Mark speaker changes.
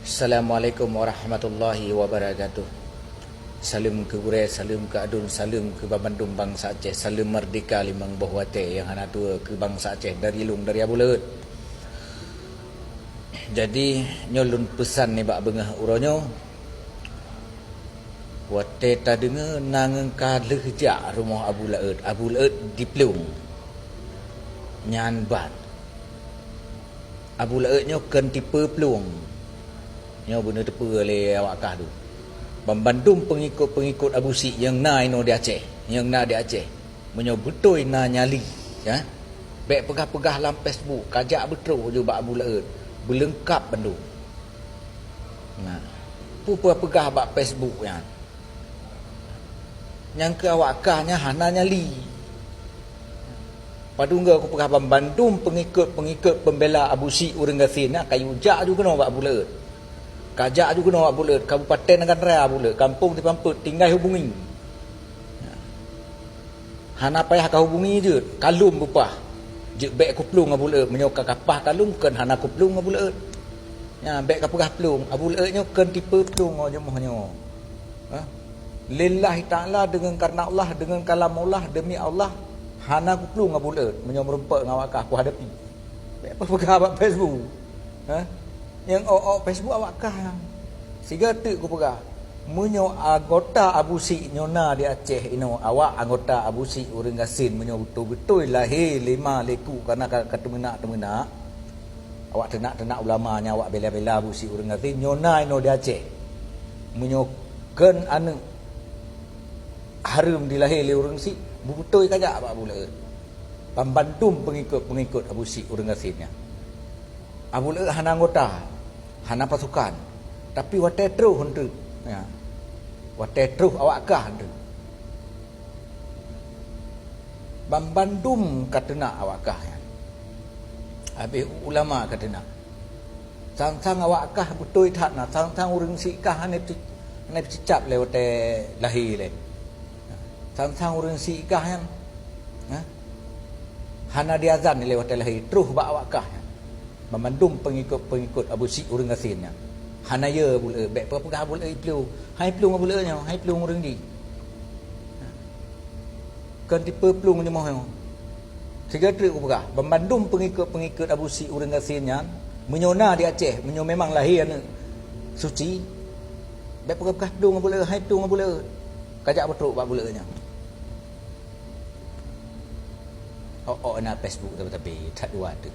Speaker 1: Assalamualaikum warahmatullahi wabarakatuh. Salam ke Gure, salam ke Adun, salam ke Babandung bangsa Aceh, salam merdeka limang buah wate yang anak tua ke bangsa Aceh dari Lung dari Abu Laut. Jadi nyolun pesan ni bak bengah uronyo. Wate ta dengar nang ka lehja rumah Abu Laut. Abu Laut di Pelung. Nyan ban. Abu Laut nyo ken tipe Pelung. Nyo bener tepe oleh awak kah tu. Bandung pengikut-pengikut Abu Sik yang na ino di Aceh, yang na di Aceh. Menyo betul na nyali, ya. Baik pegah-pegah dalam Facebook, kajak betul je bak Abu Laut. Berlengkap Bandung. Nah, pupa pegah bak Facebook yang. Yang ke awak kahnya hana nyali. Padungga aku pegah Bandung pengikut-pengikut pembela Abu Sik urang gasin nak kayu jak juga no bak Abu Laut. Kajak juga nak Abu Laut, Kabupaten Negara Raya Abu Laut, kampung Tipamput, tinggal hubungi. Hana payah kau hubungi je, kalum bupah. Je bek ku Pelung Abu Laut, menyoka kapah kalum kan hana ku Pelung Abu Laut. Ya, bek ka pegah Pelung, Abu Laut nyo kan tipe Pelung jemohnyo. Ha? Lillahi taala dengan karena Allah, dengan kalam Allah, demi Allah, hana ku Pelung Abu Laut, menyo merempak ngawak ka aku hadapi. Bek apa pegah bak Facebook. Ha? Yang Facebook awak kah yang siga tu ku pegah menyo anggota Abu Sik nyona di Aceh ino awak anggota Abu Sik urang gasin menyo betul-betul lahir lima leku karena ketemena awak tenak ulamanya awak bela-bela Abu Sik urang gasin nyona ino di Aceh menyo ken anu harum dilahir le urang Sik betul kajak Pak Abu Laut pembantu pengikut Abu Sik urang gasinnya Abu Laut hana anggota hana pasukan tapi wate terus hentu ya wate terus awak kah hentu Bandung katena awak kah ya habis ulama katena sang awak kah betul tak na sang urang Sik kah ane cicap le wate lahir le sang urang Sik kah yang hana diazan le wate lahir terus ba awak kah ya? Memandung pengikut Abu Sik urang gasinnya. Hanaya Abu Laut, baik pegah Abu Laut Pelung. Hai Pelung Abu Laut nya, hai Pelung urang di. Kan tipe Pelung je moh. Siga truk pegah. Memandung pengikut Abu Sik urang gasinnya menyona di Aceh, menyo memang lahir suci. Baik pegah Pelung Abu Laut, hai Pelung Abu Laut. Kajak betul Abu Laut nya. Oh nak Facebook tapi tak dua tu.